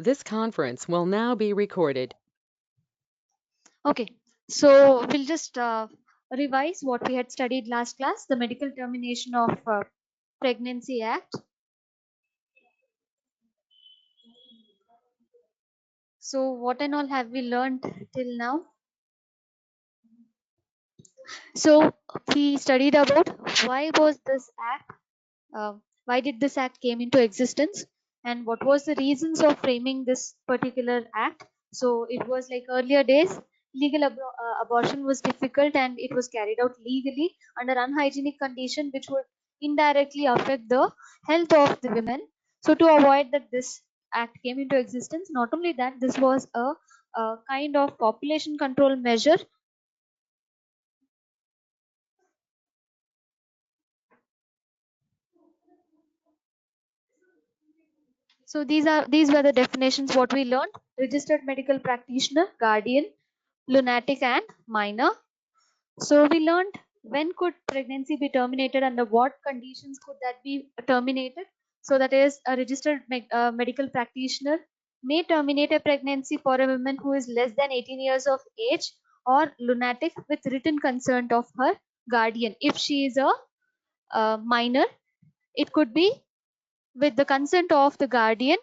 This conference will now be recorded. Okay, so we'll just revise what we had studied last class, the Medical Termination of Pregnancy Act. So what and all have we learned till now? So we studied about why was this act, why did this act came into existence, and what was the reasons of framing this particular act. So it was like earlier days, legal abortion was difficult and it was carried out legally under unhygienic condition, which would indirectly affect the health of the women. So to avoid that, this act came into existence. Not only that, this was a kind of population control measure. So these were the definitions what we learned: registered medical practitioner, guardian, lunatic, and minor. So we learned when could pregnancy be terminated, under what conditions could that be terminated. So that is, a registered medical practitioner may terminate a pregnancy for a woman who is less than 18 years of age, or lunatic with written consent of her guardian. If she is a minor, it could be with the consent of the guardian,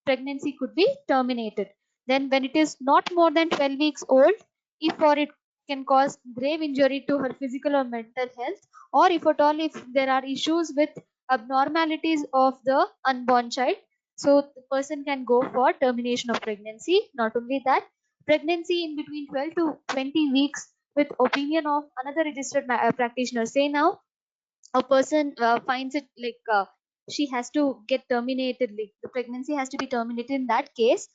pregnancy could be terminated. Then when it is not more than 12 weeks old, if or it can cause grave injury to her physical or mental health, or if at all if there are issues with abnormalities of the unborn child, so the person can go for termination of pregnancy. Not only that, pregnancy in between 12 to 20 weeks with opinion of another registered practitioner. Say now a person finds it like she has to get terminated, like the pregnancy has to be terminated. In that case,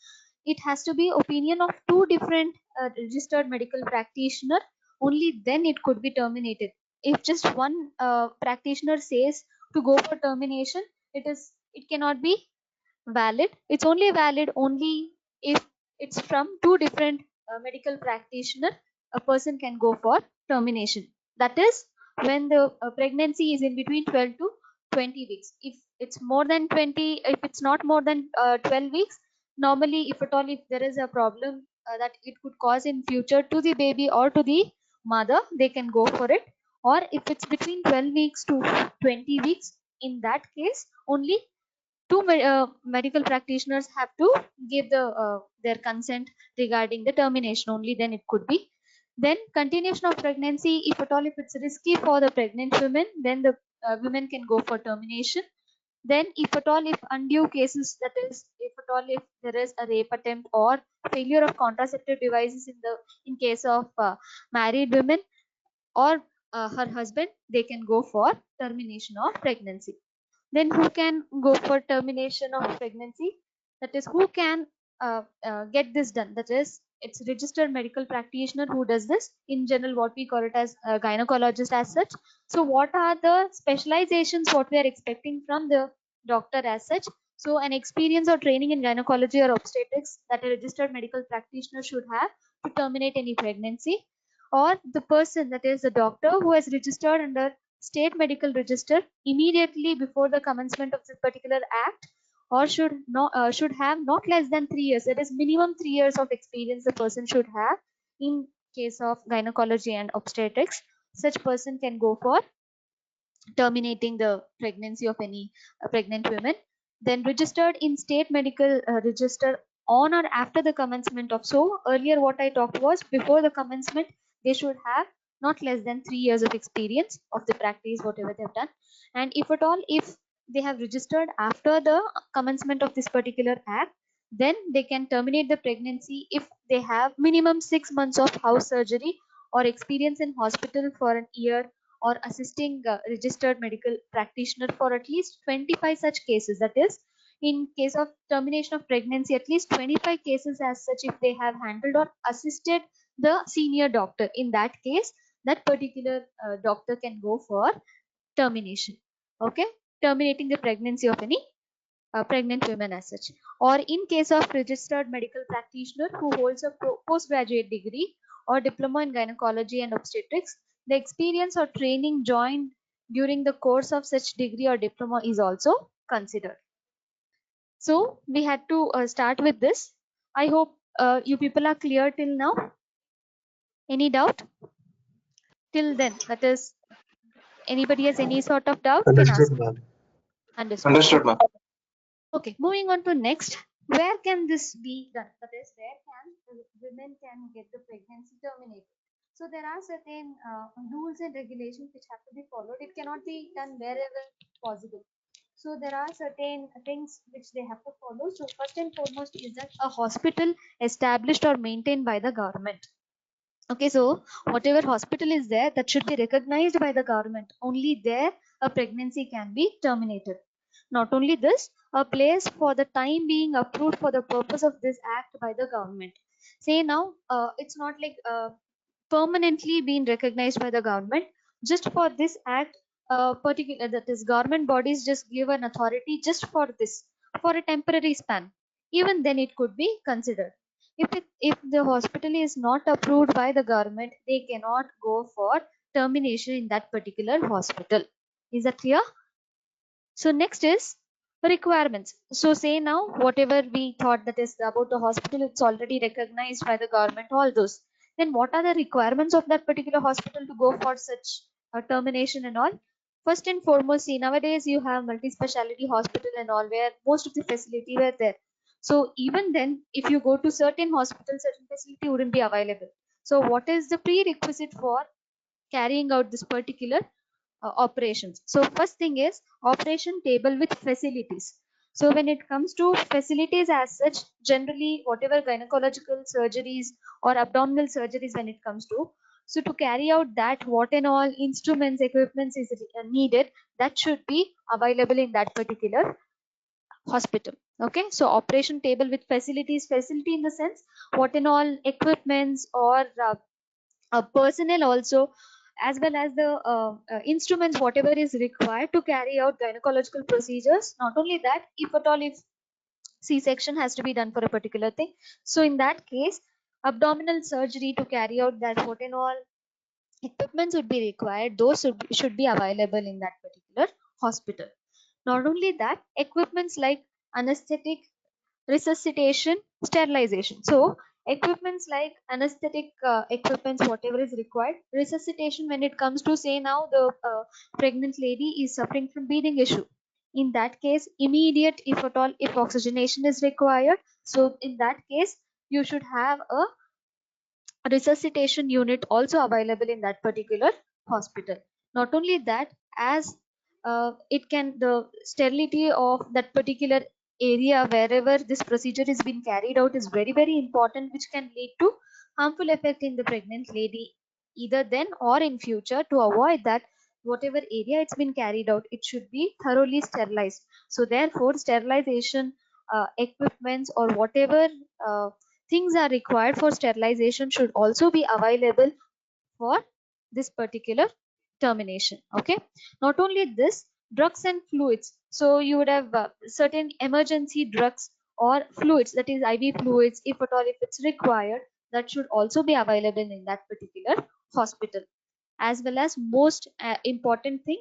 it has to be opinion of two different registered medical practitioner. Only then it could be terminated. If just one practitioner says to go for termination, it cannot be valid. It's only valid only if it's from two different medical practitioner. A person can go for termination. That is when the pregnancy is in between 12 to 20 weeks. If it's more than 20, if it's not more than 12 weeks, normally if at all if there is a problem that it could cause in future to the baby or to the mother, they can go for it. Or if it's between 12 weeks to 20 weeks, in that case only two medical practitioners have to give their consent regarding the termination. Only then it could be. Then continuation of pregnancy, if at all if it's risky for the pregnant women, then the women can go for termination. Then if at all if undue cases, that is if at all if there is a rape attempt or failure of contraceptive devices in case of married women or her husband, they can go for termination of pregnancy. Then who can go for termination of pregnancy? That is, who can get this done? That is, it's registered medical practitioner who does this. In general, what we call it as a gynecologist as such. So what are the specializations what we are expecting from the doctor as such? So an experience or training in gynecology or obstetrics that a registered medical practitioner should have to terminate any pregnancy. Or the person, that is the doctor, who has registered under state medical register immediately before the commencement of this particular act, or should have not less than 3 years, that is minimum 3 years of experience the person should have in case of gynecology and obstetrics. Such person can go for terminating the pregnancy of any pregnant women. Then registered in state medical register on or after the commencement of. So earlier what I talked was before the commencement they should have not less than 3 years of experience of the practice whatever they have done. And if at all if they have registered after the commencement of this particular act, then they can terminate the pregnancy if they have minimum 6 months of house surgery or experience in hospital for an year, or assisting registered medical practitioner for at least 25 such cases. That is, in case of termination of pregnancy, at least 25 cases as such if they have handled or assisted the senior doctor. In that case, that particular doctor can go for termination. Okay, terminating the pregnancy of any pregnant women as such. Or in case of registered medical practitioner who holds a postgraduate degree or diploma in gynecology and obstetrics, the experience or training joined during the course of such degree or diploma is also considered. So we had to start with this. I hope you people are clear till now. Any doubt till then? That is, anybody has any sort of doubt can ask. Understood, ma'am. Understood. Understood, Okay. ma'am. Okay, moving on to next. Where can this be done? That is, where can women can get the pregnancy terminated? So there are certain rules and regulations which have to be followed. It cannot be done wherever possible. So there are certain things which they have to follow. So first and foremost is that a hospital established or maintained by the government. Okay, so whatever hospital is there, that should be recognized by the government. Only there a pregnancy can be terminated. Not only this, a place for the time being approved for the purpose of this act by the government. Say now, it's not like permanently being recognized by the government. Just for this act, particular that is government bodies just give an authority just for this, for a temporary span. Even then it could be considered. If the hospital is not approved by the government, they cannot go for termination in that particular hospital. Is that clear? So next is requirements. So say now whatever we thought that is about the hospital, it's already recognized by the government, all those. Then what are the requirements of that particular hospital to go for such a termination and all? First and foremost, see nowadays you have multi-speciality hospital and all where most of the facility were there. So even then, if you go to certain hospitals, certain facility wouldn't be available. So what is the prerequisite for carrying out this particular operations? So first thing is operation table with facilities. So when it comes to facilities as such, generally whatever gynecological surgeries or abdominal surgeries when it comes to, so to carry out that, what and all instruments, equipments is needed, that should be available in that particular hospital. Okay, so operation table with facilities, facility in the sense what and all equipments or personnel also, as well as the instruments whatever is required to carry out gynecological procedures. Not only that, if at all if c-section has to be done for a particular thing, so in that case abdominal surgery to carry out that, what and all equipments would be required, those should be available in that particular hospital. Not only that, equipments like anesthetic, resuscitation, sterilization. So equipments like anesthetic equipments, whatever is required, resuscitation when it comes to, say now the pregnant lady is suffering from breathing issue. In that case, immediate, if at all, if oxygenation is required, so in that case, you should have a resuscitation unit also available in that particular hospital. Not only that, as it can, the sterility of that particular area wherever this procedure is being carried out is very very important, which can lead to harmful effect in the pregnant lady either then or in future. To avoid that, whatever area it's been carried out, it should be thoroughly sterilized. So therefore sterilization equipments or whatever things are required for sterilization should also be available for this particular termination. Okay, not only this, drugs and fluids. So you would have certain emergency drugs or fluids, that is IV fluids, if at all if it's required, that should also be available in that particular hospital. As well as most important thing,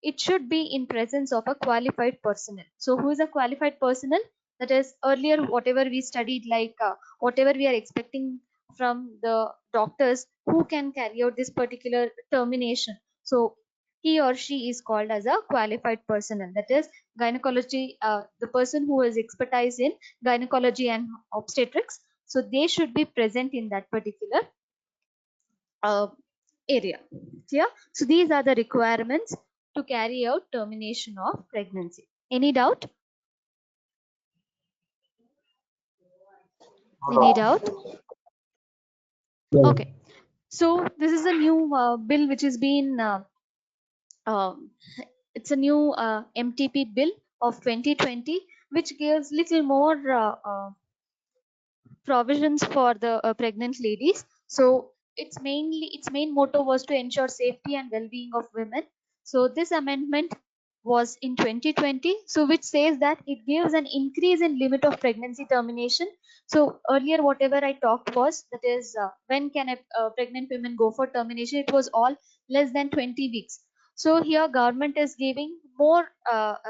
it should be in presence of a qualified personnel. So who is a qualified personnel? That is, earlier whatever we studied, like whatever we are expecting from the doctors who can carry out this particular termination, so he or she is called as a qualified personnel. That is gynecology, the person who is expertise in gynecology and obstetrics, so they should be present in that particular uh, area. Clear? So these are the requirements to carry out termination of pregnancy. Any doubt? Any doubt? Okay. So this is a new bill which has been um, it's a new MTP bill of 2020, which gives little more provisions for the pregnant ladies. So its main motto was to ensure safety and well-being of women. So this amendment was in 2020, so which says that it gives an increase in limit of pregnancy termination. So earlier whatever I talked was, that is when can a pregnant woman go for termination, it was all less than 20 weeks. So here government is giving more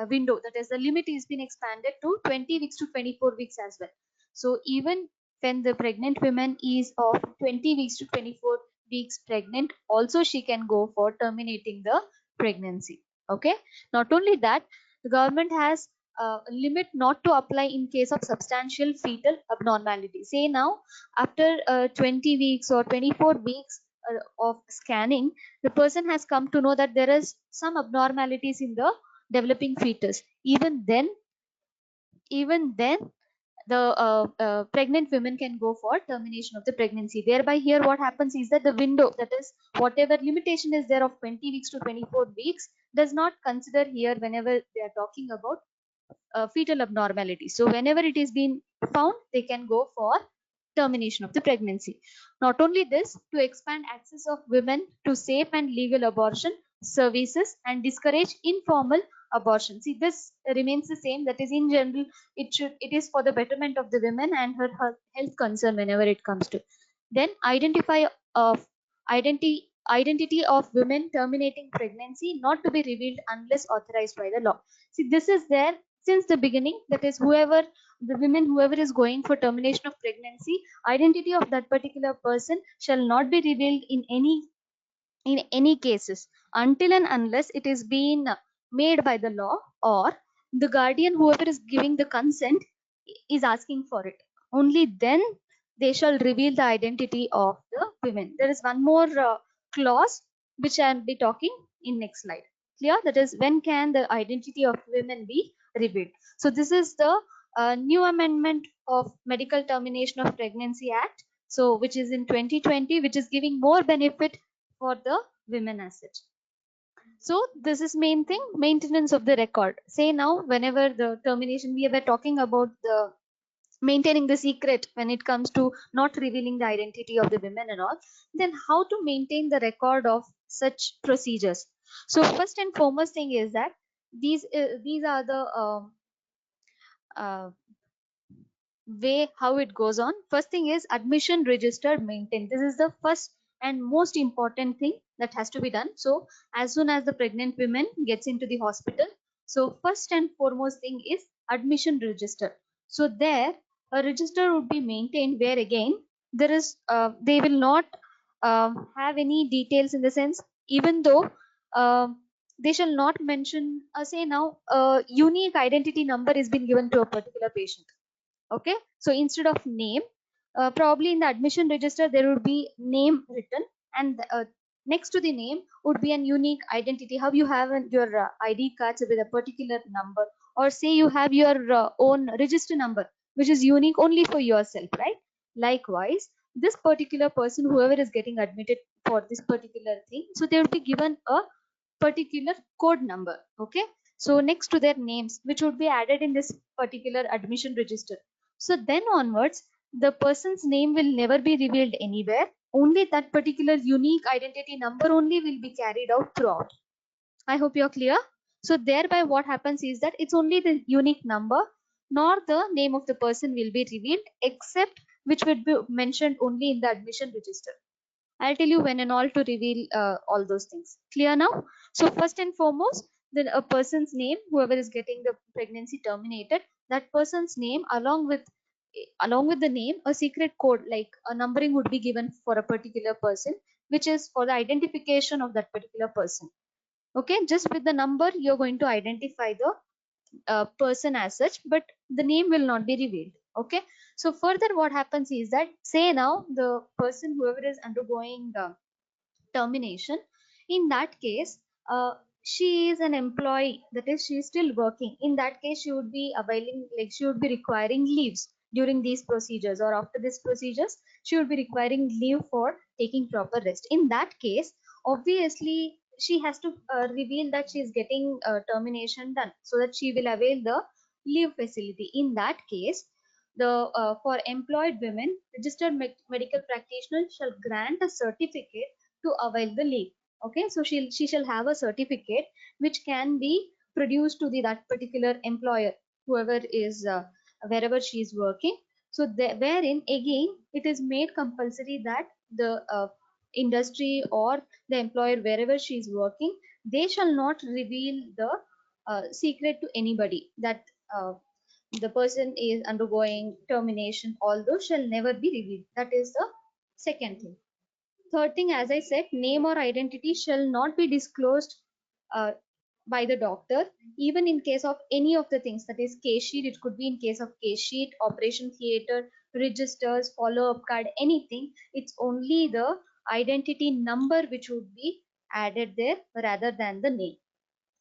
window, that is the limit is been expanded to 20 weeks to 24 weeks as well. So even when the pregnant woman is of 20 weeks to 24 weeks pregnant, also she can go for terminating the pregnancy. Okay, not only that, the government has a limit not to apply in case of substantial fetal abnormality. Say now, after 20 weeks or 24 weeks of scanning, the person has come to know that there is some abnormalities in the developing fetus. Even then the pregnant women can go for termination of the pregnancy. Thereby here what happens is that the window, that is whatever limitation is there of 20 weeks to 24 weeks, does not consider here whenever they are talking about fetal abnormality. So whenever it is being found, they can go for termination of the pregnancy. Not only this, to expand access of women to safe and legal abortion services and discourage informal abortion. See, this remains the same. That is, in general, it is for the betterment of the women and her health concern whenever it comes to. Then identity of women terminating pregnancy not to be revealed unless authorized by the law. See, this is there since the beginning. That is, whoever is going for termination of pregnancy, identity of that particular person shall not be revealed in any cases until and unless it is being made by the law, or the guardian, whoever is giving the consent, is asking for it. Only then they shall reveal the identity of the women. There is one more clause which I will be talking in next slide. Clear? That is, when can the identity of women be revealed? So this is the new amendment of Medical Termination of Pregnancy Act, so which is in 2020, which is giving more benefit for the women as such. So this is main thing, maintenance of the record. Say now, whenever the termination, we were talking about the maintaining the secret when it comes to not revealing the identity of the women and all, then how to maintain the record of such procedures? So first and foremost thing is that these are the uh, way how it goes on. First thing is admission register maintained. This is the first and most important thing that has to be done. So as soon as the pregnant women gets into the hospital, so first and foremost thing is admission register. So there a register would be maintained where again there is they will not have any details, in the sense, even though uh, they shall not mention, say now a unique identity number is been given to a particular patient. Okay, so instead of name, probably in the admission register there would be name written, and next to the name would be an unique identity. How you have your ID cards with a particular number, or say you have your own register number which is unique only for yourself, right? Likewise, this particular person, whoever is getting admitted for this particular thing, so they will be given a particular code number. Okay, so next to their names, which would be added in this particular admission register. So then onwards, the person's name will never be revealed anywhere. Only that particular unique identity number only will be carried out throughout. I hope you're clear. So thereby what happens is that it's only the unique number, nor the name of the person will be revealed, except which would be mentioned only in the admission register. I'll tell you when and all to reveal all those things. Clear now? So first and foremost, then a person's name, whoever is getting the pregnancy terminated, that person's name along with the name, a secret code like a numbering would be given for a particular person, which is for the identification of that particular person. Okay, just with the number you're going to identify the person as such, but the name will not be revealed. Okay, so further what happens is that, say now the person whoever is undergoing termination, in that case she is an employee, that is she is still working. In that case she would be availing, like she would be requiring leaves during these procedures, or after these procedures she would be requiring leave for taking proper rest. In that case, obviously she has to reveal that she is getting termination done, so that she will avail the leave facility. In that case, the for employed women, registered medical practitioner shall grant a certificate to avail the leave. Okay, so she shall have a certificate which can be produced to that particular employer, whoever is wherever she is working. So wherein again it is made compulsory that the industry or the employer wherever she is working, they shall not reveal the secret to anybody that the person is undergoing termination, all those shall never be revealed. That is the second thing. Third thing, as I said, name or identity shall not be disclosed uh, by the doctor, even in case of any of the things, that is case sheet. It could be in case of case sheet, operation theater, registers, follow-up card, anything. It's only the identity number which would be added there rather than the name.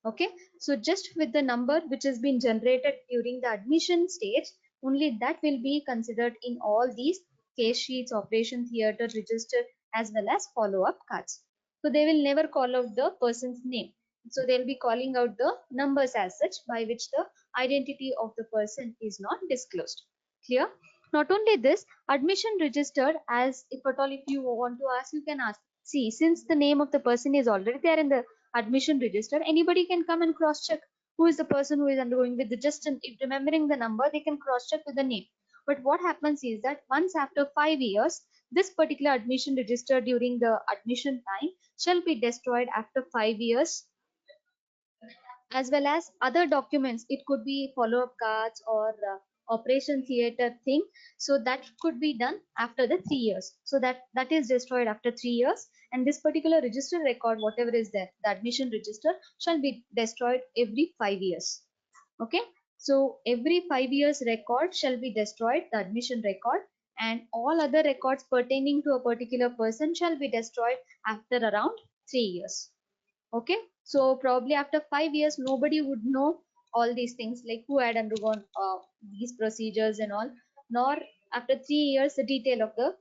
Okay, so just with the number which has been generated during the admission stage, only that will be considered in all these case sheets, operation theater, register, as well as follow-up cards. So they will never call out the person's name. So they'll be calling out the numbers as such, by which the identity of the person is not disclosed. Clear? Not only this, admission registered, as if at all if you want to ask, you can ask. See, since the name of the person is already there in the admission register, anybody can come and cross check who is the person who is undergoing with the just if remembering the number, they can cross check with the name. But what happens is that once after 5 years, this particular admission register during the admission time shall be destroyed after 5 years, as well as other documents. It could be follow-up cards or operation theater thing. So that could be done after the 3 years. So that is destroyed after 3 years, and this particular register record, whatever is there, the admission register, shall be destroyed every 5 years. Okay, so every 5 years record shall be destroyed, the admission record, and all other records pertaining to a particular person shall be destroyed after around 3 years. Okay, so probably after 5 years, nobody would know all these things, like who had undergone these procedures and all, nor after 3 years the detail of the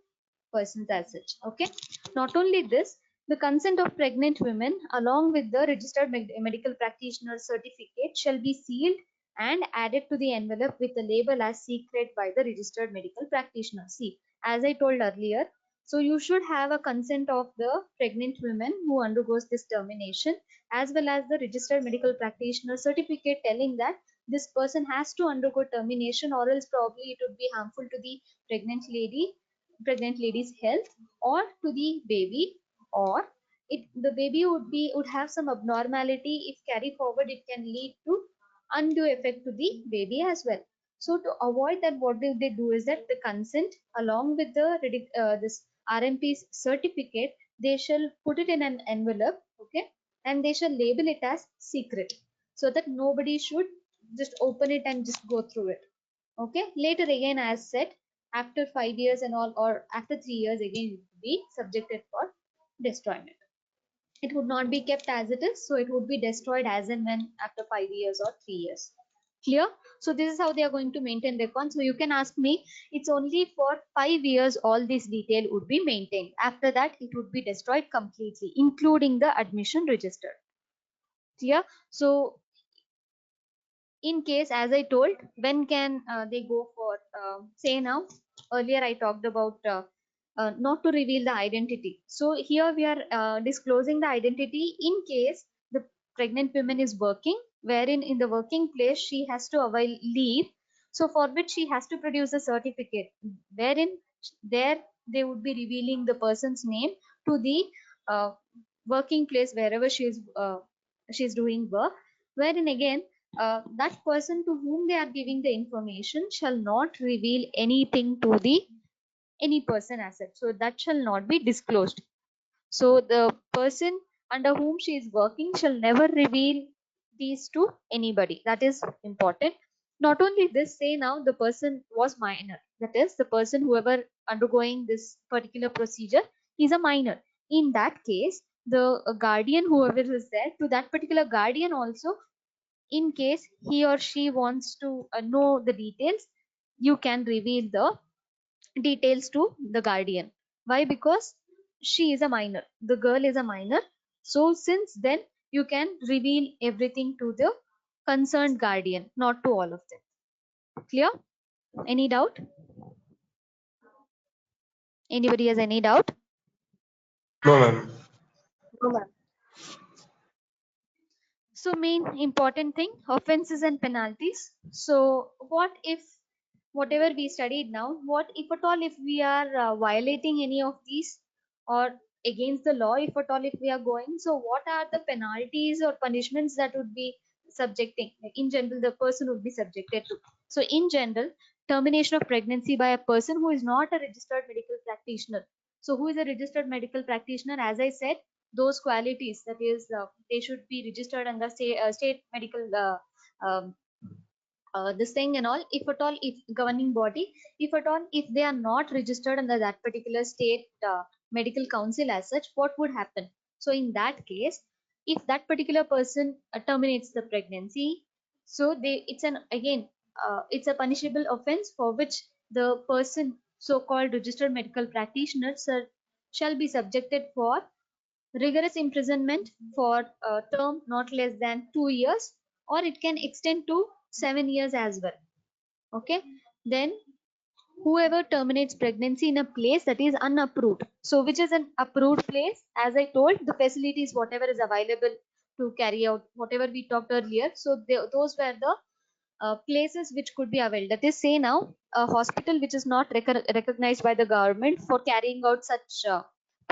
persons as such. Okay, not only this, the consent of pregnant women along with the registered medical practitioner certificate shall be sealed and added to the envelope with the label as secret by the registered medical practitioner. See, as I told earlier, so you should have a consent of the pregnant women who undergoes this termination, as well as the registered medical practitioner certificate telling that this person has to undergo termination, or else probably it would be harmful to the pregnant lady's health or to the baby, or the baby would have some abnormality. If carried forward, it can lead to undue effect to the baby as well. So to avoid that, what do they do is that the consent along with the this RMP's certificate, they shall put it in an envelope, okay, and they shall label it as secret, so that nobody should just open it and just go through it. Okay, later again, as said, after 5 years and all, or after 3 years, again it will be subjected for destroyment. It would not be kept as it is, so it would be destroyed as and when after 5 years or 3 years. Clear? So this is how they are going to maintain records. So you can ask me, it's only for 5 years all this detail would be maintained. After that, it would be destroyed completely, including the admission register. Clear? So in case, as I told, when can they go for say now, earlier I talked about not to reveal the identity. So here we are disclosing the identity in case the pregnant woman is working, wherein in the working place she has to avail leave, so for which she has to produce a certificate, wherein there they would be revealing the person's name to the uh, working place wherever she is doing work, wherein again that person to whom they are giving the information shall not reveal anything to the any person as such, so that shall not be disclosed. So the person under whom she is working shall never reveal these to anybody. That is important. Not only this, say now the person was minor, that is the person whoever undergoing this particular procedure is a minor. In that case, the guardian whoever is there, to that particular guardian also, in case he or she wants to know the details, you can reveal the details to the guardian. Why? Because she is a minor, the girl is a minor, so since then you can reveal everything to the concerned guardian, not to all of them. Clear? Any doubt? Anybody has any doubt? No, ma'am. No, ma'am. So main important thing, offenses and penalties. So what if whatever we studied now, what if at all if we are violating any of these, or against the law if at all if we are going, so what are the penalties or punishments that would be subjecting, in general the person would be subjected to. So in general, termination of pregnancy by a person who is not a registered medical practitioner. So who is a registered medical practitioner? As I said, those qualities, that is, they should be registered under state medical um, this thing and all. If at all, if governing body, if at all, if they are not registered under that particular state medical council as such, what would happen? So in that case, if that particular person terminates the pregnancy, so they, it's an, again, it's a punishable offense for which the person, so called registered medical practitioner, sir, shall be subjected for rigorous imprisonment for a term not less than 2 years, or it can extend to 7 years as well. Okay, then whoever terminates pregnancy in a place that is unapproved, so which is an approved place, as I told, the facilities whatever is available to carry out whatever we talked earlier, so those were the places which could be availed. That is, say now, a hospital which is not recognized by the government for carrying out such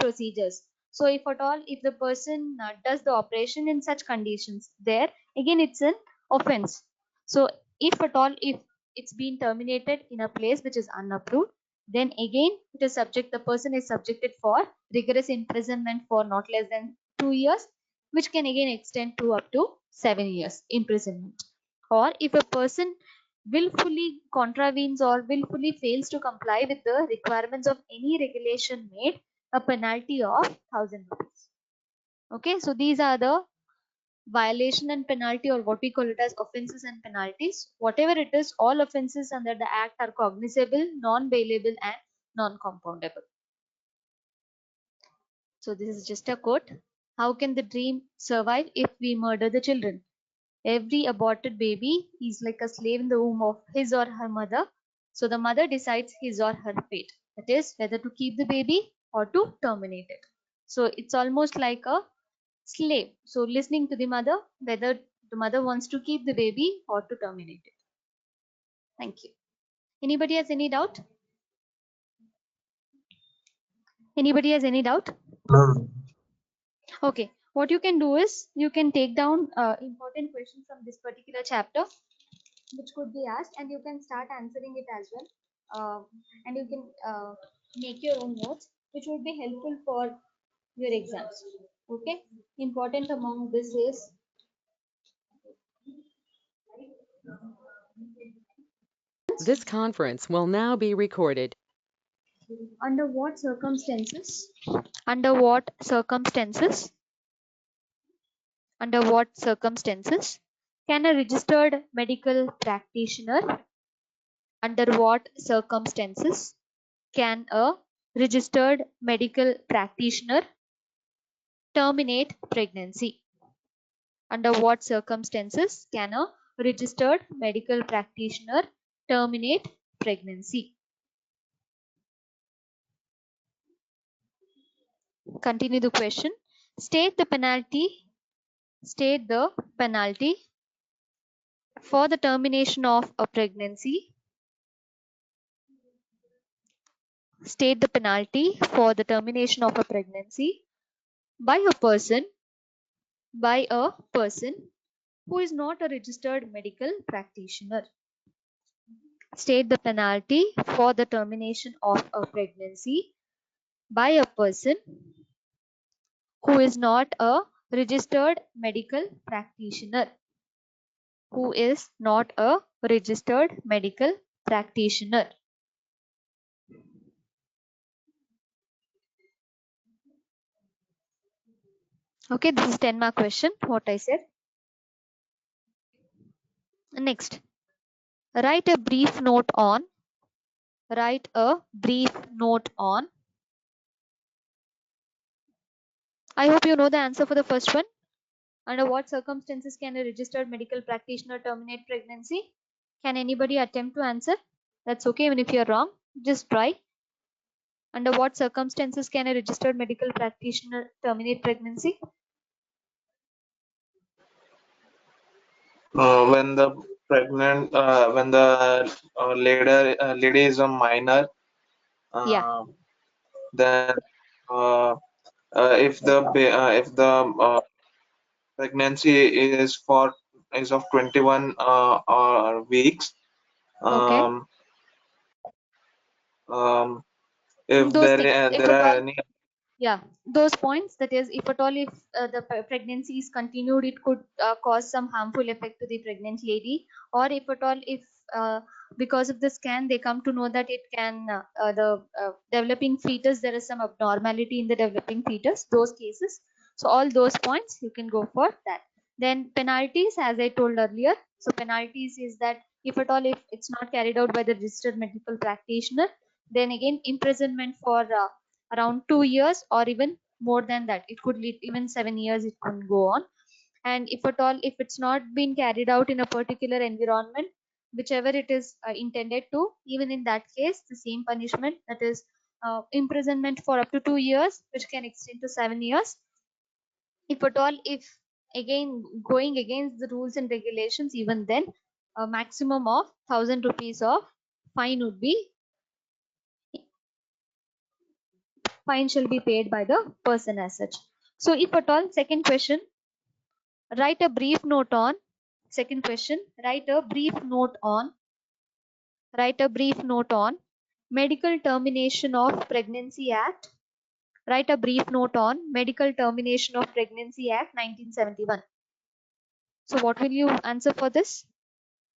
procedures. So if at all, if the person does the operation in such conditions, there again it's an offense. So if at all, if it's been terminated in a place which is unapproved, then again it is subject, the person is subjected for rigorous imprisonment for not less than 2 years, which can again extend to up to 7 years imprisonment. Or if a person willfully contravenes or willfully fails to comply with the requirements of any regulation made, a penalty of 1,000 rupees. Okay, so these are the violation and penalty, or what we call it as offenses and penalties. Whatever it is, all offenses under the act are cognizable, non-bailable and non-compoundable. So this is just a quote. How can the dream survive if we murder the children? Every aborted baby is like a slave in the womb of his or her mother. So the mother decides his or her fate. That is, whether to keep the baby or to terminate it. So it's almost like a slave. So listening to the mother, whether the mother wants to keep the baby or to terminate it. Thank you. Anybody has any doubt? Anybody has any doubt? No, ma'am. Okay. What you can do is you can take down important questions from this particular chapter, which could be asked, and you can start answering it as well. And you can make your own notes, which would be helpful for your exams. Okay. Important among this is, This conference will now be recorded. under what circumstances? Under what circumstances? Under what circumstances can a registered medical practitioner? Under what circumstances can a registered medical practitioner terminate pregnancy? Under what circumstances can a registered medical practitioner terminate pregnancy? Continue the question. State the penalty. State the penalty for the termination of a pregnancy. State the penalty for the termination of a pregnancy by a person who is not a registered medical practitioner. State the penalty for the termination of a pregnancy by a person who is not a registered medical practitioner. Who is not a registered medical practitioner. Okay, this is 10-mark question, what I said. Next, write a brief note on. Write a brief note on. I hope you know the answer for the first one. Under what circumstances can a registered medical practitioner terminate pregnancy? Can anybody attempt to answer? That's okay, even if you're wrong, just try. Under what circumstances can a registered medical practitioner terminate pregnancy? When the pregnant, when the lady is a minor, Yeah. then if the pregnancy is for is of 21 weeks. Okay. If Those things, if there at are all, any yeah, those points, that is, if at all, if the pregnancy is continued, it could cause some harmful effect to the pregnant lady, or if at all, if because of the scan they come to know that it can the developing fetus, there is some abnormality in the developing fetus, those cases. So all those points you can go for that. Then penalties, as I told earlier, so penalties is that if at all, if it's not carried out by the registered medical practitioner, then again imprisonment for around 2 years, or even more than that, it could lead even 7 years, it can go on. And if at all, if it's not been carried out in a particular environment, whichever it is intended to, even in that case the same punishment, that is imprisonment for up to 2 years, which can extend to 7 years. If at all, if again going against the rules and regulations, even then a maximum of 1,000 rupees of fine would be, fine shall be paid by the person as such. So if at all, second question, write a brief note on, second question, write a brief note on, write a brief note on Medical Termination of Pregnancy Act. Write a brief note on Medical Termination of Pregnancy Act 1971. So what will you answer for this?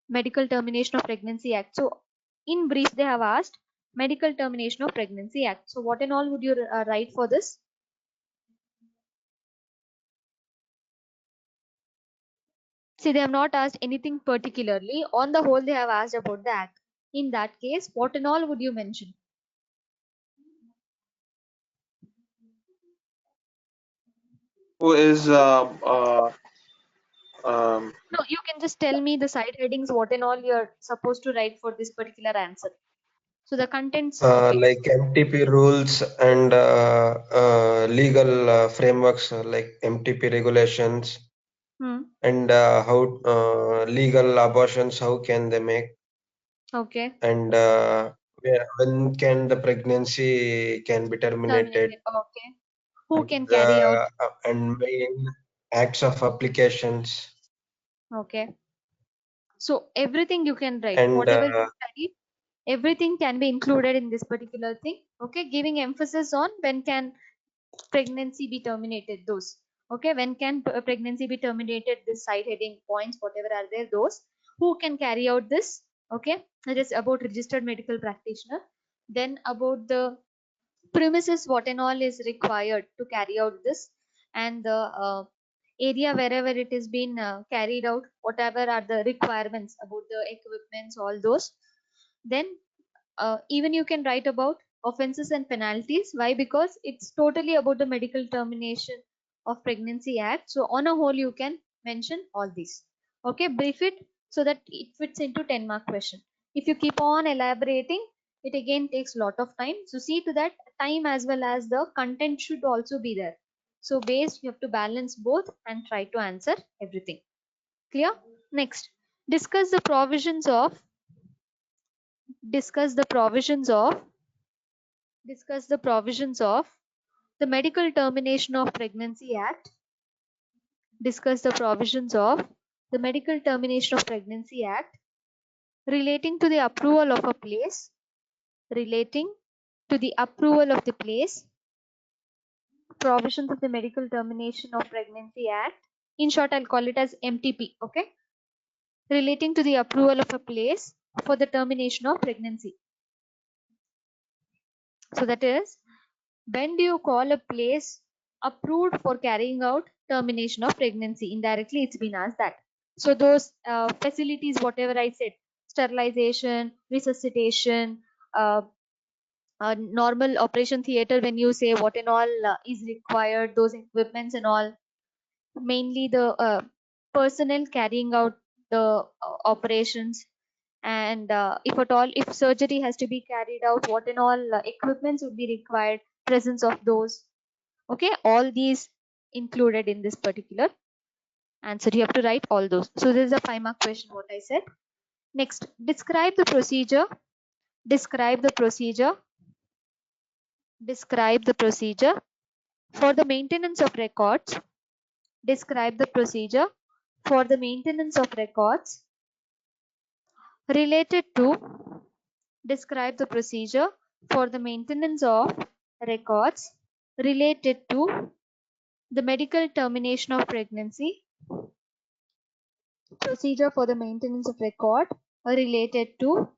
Medical Termination of Pregnancy Act. So in brief they have asked Medical Termination of Pregnancy Act. So what and all would you write for this? See, they have not asked anything particularly. On the whole, they have asked about the act. In that case, what and all would you mention? who is No, you can just tell me the side headings, what and all you're supposed to write for this particular answer. So the contents, okay. Like MTP rules and legal frameworks like MTP regulations and how legal abortions, how can they make, Okay. and when can the pregnancy can be terminated, Terminated. Okay. Who can and carry out? main acts of applications, Okay. So everything you can write, and whatever you studied, everything can be included in this particular thing. Okay. Giving emphasis on when can pregnancy be terminated, those. Okay. When can pregnancy be terminated, this side heading points, whatever are there, those. Who can carry out this? Okay. That is about registered medical practitioner. Then about the premises, what and all is required to carry out this, and the area wherever it is been carried out, whatever are the requirements about the equipments, all those. Then even you can write about offenses and penalties. Why? Because it's totally about the Medical Termination of Pregnancy Act. So on a whole, you can mention all these. Okay, brief it so that it fits into 10-mark question. If you keep on elaborating, it again takes a lot of time. So see to that time as well as the content should also be there. So based, you have to balance both and try to answer everything. Clear? Next, discuss the provisions of discuss the provisions of discuss the provisions of the Medical Termination of Pregnancy Act. Discuss the provisions of the Medical Termination of Pregnancy Act relating to the approval of a place, relating to the approval of the place, provisions of the Medical Termination of Pregnancy Act. In short, I'll call it as MTP. Okay, relating to the approval of a place for the termination of pregnancy. So that is, when do you call a place approved for carrying out termination of pregnancy? Indirectly, it's been asked that. So those facilities, whatever I said, sterilization, resuscitation, normal operation theater, when you say what and all is required, those equipments and all, mainly the personnel carrying out the operations, and if at all, if surgery has to be carried out, what and all equipments would be required, presence of those. Okay, all these included in this particular answer. You have to write all those. So this is a 5-mark question, what I said. Next, describe the procedure. Describe the procedure. Describe the procedure for the maintenance of records. Describe the procedure for the maintenance of records related to describe the procedure for the maintenance of records related to the medical termination of pregnancy, procedure for the maintenance of record related to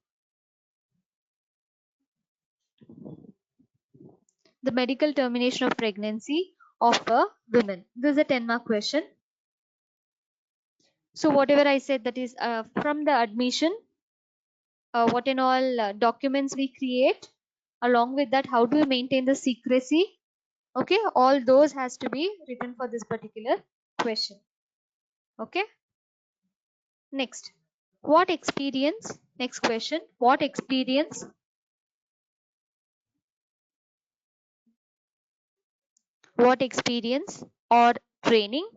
the medical termination of pregnancy of a woman. This is a 10-mark question. So whatever I said, that is from the admission, what and all documents we create, along with that how do we maintain the secrecy, okay, all those has to be written for this particular question. Okay, next, what experience, next question, what experience or training,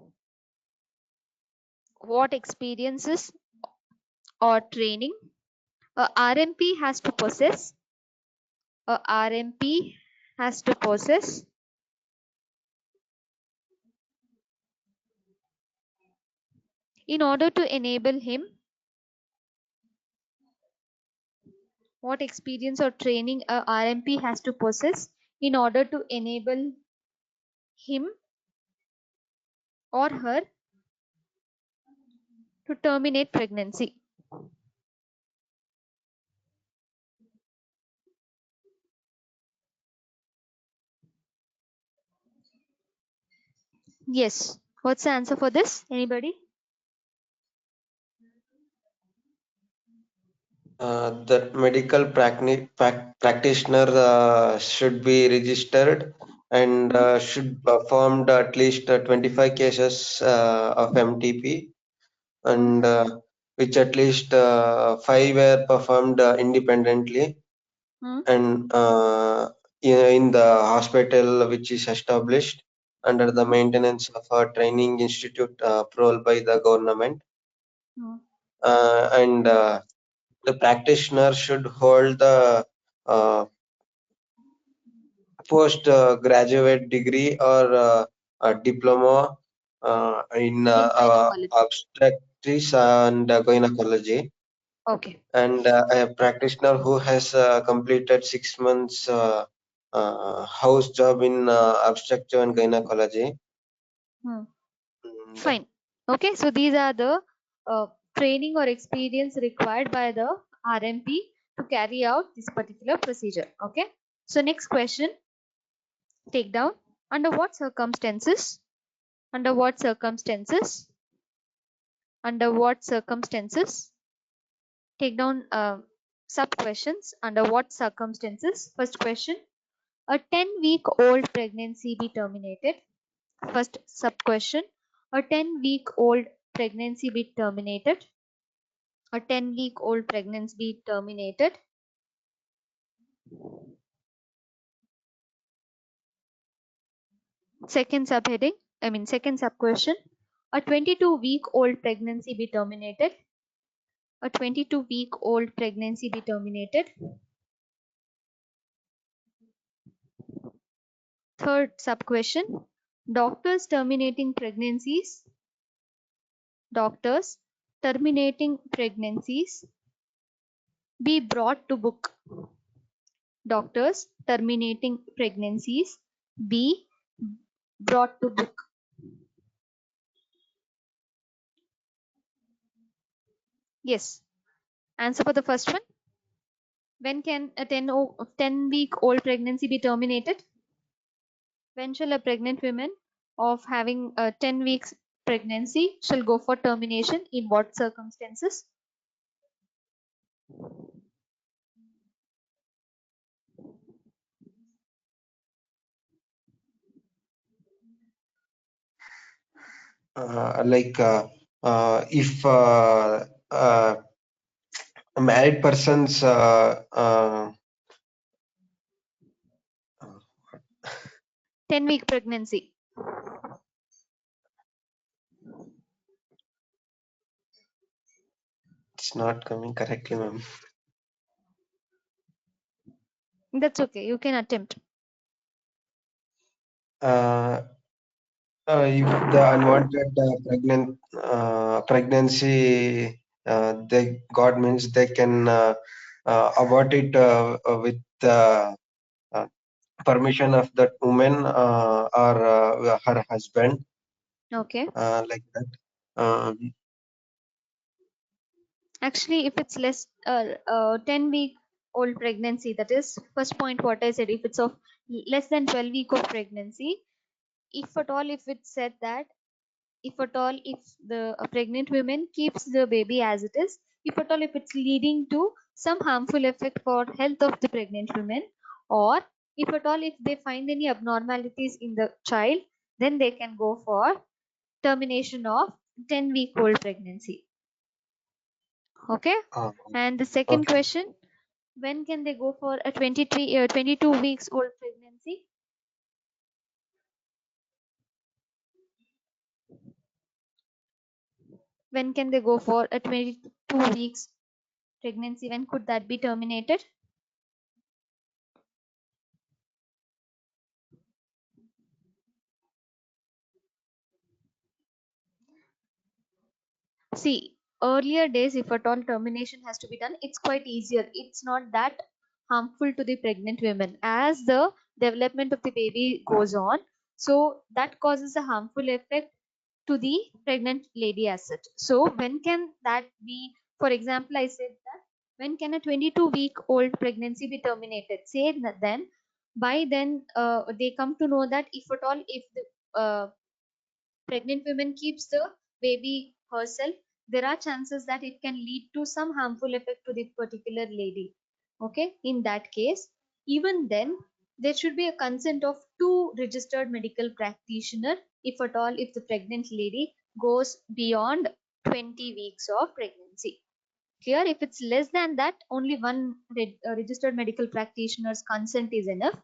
what experiences or training a RMP has to possess, a RMP has to possess in order to enable him, what experience or training a RMP has to possess in order to enable him or her to terminate pregnancy. Yes, what's the answer for this? Anybody? That medical practitioner should be registered and should performed at least 25 cases of MTP, and which at least 5 were performed independently, and in the hospital which is established under the maintenance of a training institute approved by the government. And the practitioner should hold the post graduate degree or a diploma in gynecology. obstetrics and gynecology. Okay. And a practitioner who has completed 6 months house job in obstetrics and gynecology. And, Fine. Okay, so these are the training or experience required by the RMP to carry out this particular procedure. Okay, so next question, take down, under what circumstances, under what circumstances, under what circumstances, take down sub questions, under what circumstances. First question, a 10-week-old pregnancy be terminated. First sub question, a 10-week-old pregnancy be terminated. A 10-week-old pregnancy be terminated. Second subheading, second sub question, a 22-week-old pregnancy be terminated. A 22-week-old pregnancy be terminated. Third sub question, doctors terminating pregnancies. Doctors terminating pregnancies be brought to book. Doctors terminating pregnancies be brought to book. Yes. Answer for the first one. When can a 10-week-old pregnancy be terminated? When shall a pregnant woman of having a 10 weeks pregnancy shall go for termination? In what circumstances? if married persons 10-week pregnancy. It's not coming correctly, ma'am. That's okay. You can attempt. If the unwanted pregnant pregnancy they got means they can abort it with permission of that woman or her husband. Okay. Like that. Actually, if it's less 10-week-old pregnancy, that is first point what I said. If it's of less than 12 week of pregnancy, if at all, if it's said that, if at all, if the pregnant woman keeps the baby as it is, if at all, if it's leading to some harmful effect for health of the pregnant woman, or if at all, if they find any abnormalities in the child, then they can go for termination of 10-week-old pregnancy. Okay. And the second Okay. question, when can they go for a 22 weeks old pregnancy? When can they go for a 22 weeks pregnancy? When could that be terminated? See, earlier days, if at all termination has to be done, it's quite easier. It's not that harmful to the pregnant women. As the development of the baby goes on, so that causes a harmful effect to the pregnant lady as such. So when can that be? For example, I said that when can a 22-week-old pregnancy be terminated? Say that then, by then they come to know that if at all, if the pregnant woman keeps the baby herself, there are chances that it can lead to some harmful effect to the particular lady. Okay, in that case, even then, there should be a consent of 2 registered medical practitioner if at all, if the pregnant lady goes beyond 20 weeks of pregnancy. Here, if it's less than that, only one registered medical practitioner's consent is enough.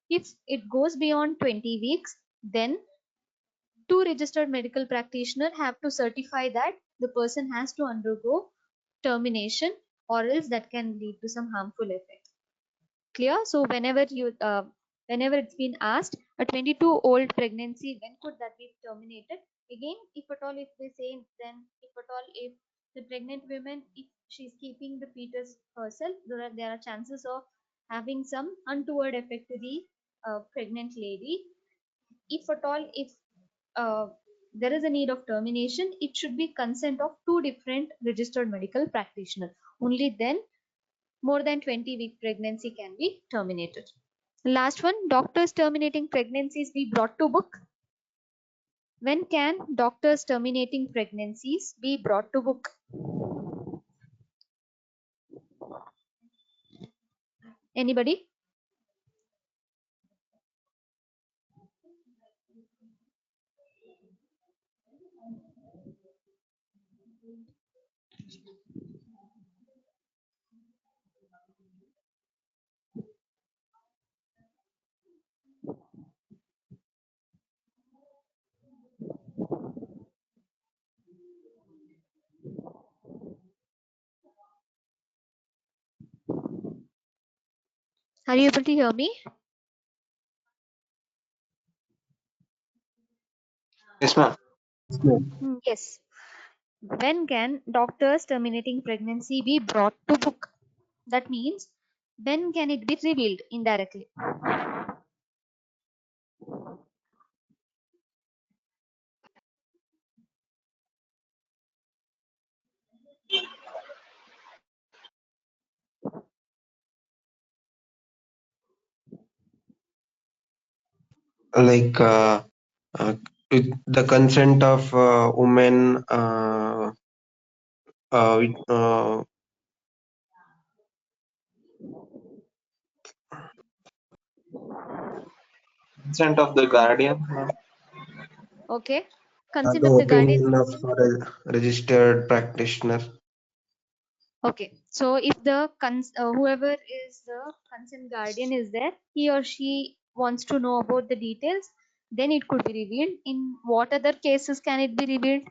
If it goes beyond 20 weeks, then 2 registered medical practitioners have to certify that the person has to undergo termination, or else that can lead to some harmful effect. Clear? So whenever it's been asked, a 22-old pregnancy, when could that be terminated? Again, if at all, if they say, then if at all, if the pregnant woman, if she's keeping the fetus herself, there are chances of having some untoward effect to the pregnant lady. If at all, if there is a need of termination, it should be consent of 2 different registered medical practitioners. Only then more than 20-week pregnancy can be terminated. Last one, doctors terminating pregnancies be brought to book. When can doctors terminating pregnancies be brought to book? Anybody? Are you able to hear me? Yes, ma'am. Yes. When can doctors terminating pregnancy be brought to book? That means, when can it be revealed indirectly? Like with the consent of women Consent of the guardian, ma'am. Okay. the Consent of the guardian. opinion of a registered practitioner. Okay. So if the whoever is the consent guardian is there, he or she wants to know about the details, then it could be revealed. In what other cases can it be revealed?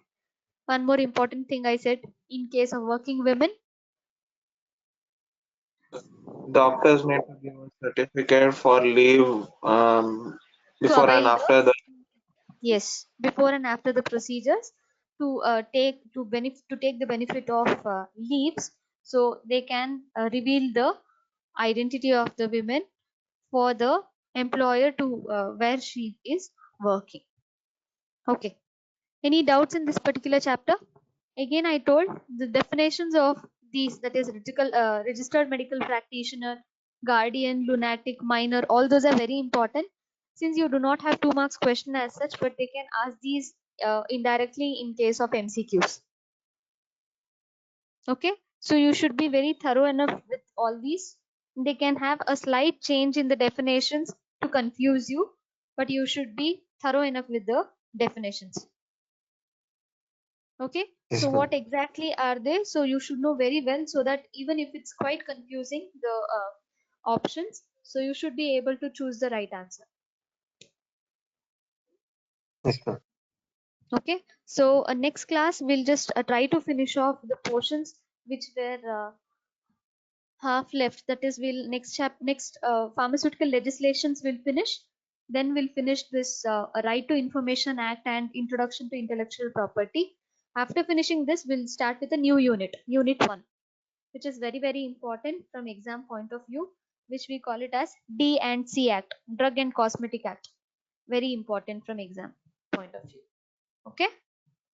One more important thing I said, in case of working women. Doctors need to give a certificate for leave To before and avail the, after the. yes, before and after the procedures. to take the benefit of leaves, so they can reveal the identity of the women for the employer to where she is working. Okay. Any doubts in this particular chapter? Again, I told the definitions of these, that is registered medical practitioner, guardian, lunatic, minor, all those are very important. Since you do not have 2 marks question as such, but they can ask these indirectly in case of MCQs. Okay, so you should be very thorough enough with all these. They can have a slight change in the definitions to confuse you, but you should be thorough enough with the definitions. Okay, Yes, so ma'am. what exactly are they? So you should know very well, so that even if it's quite confusing, the options, so you should be able to choose the right answer. Yes, ma'am. Okay, so next class we'll just try to finish off the portions which were half left. That is, we'll next pharmaceutical legislations will finish. Then we'll finish this Right to Information Act and Introduction to Intellectual Property. After finishing this, we'll start with a new unit, Unit 1, which is very, very important from exam point of view, which we call it as D&C Act, Drug and Cosmetic Act. Very important from exam point of view. Okay.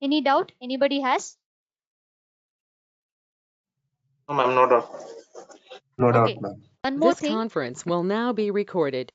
Any doubt? Anybody has? No, ma'am, no doubt. No Okay. doubt, ma'am. One more This thing. conference will now be recorded.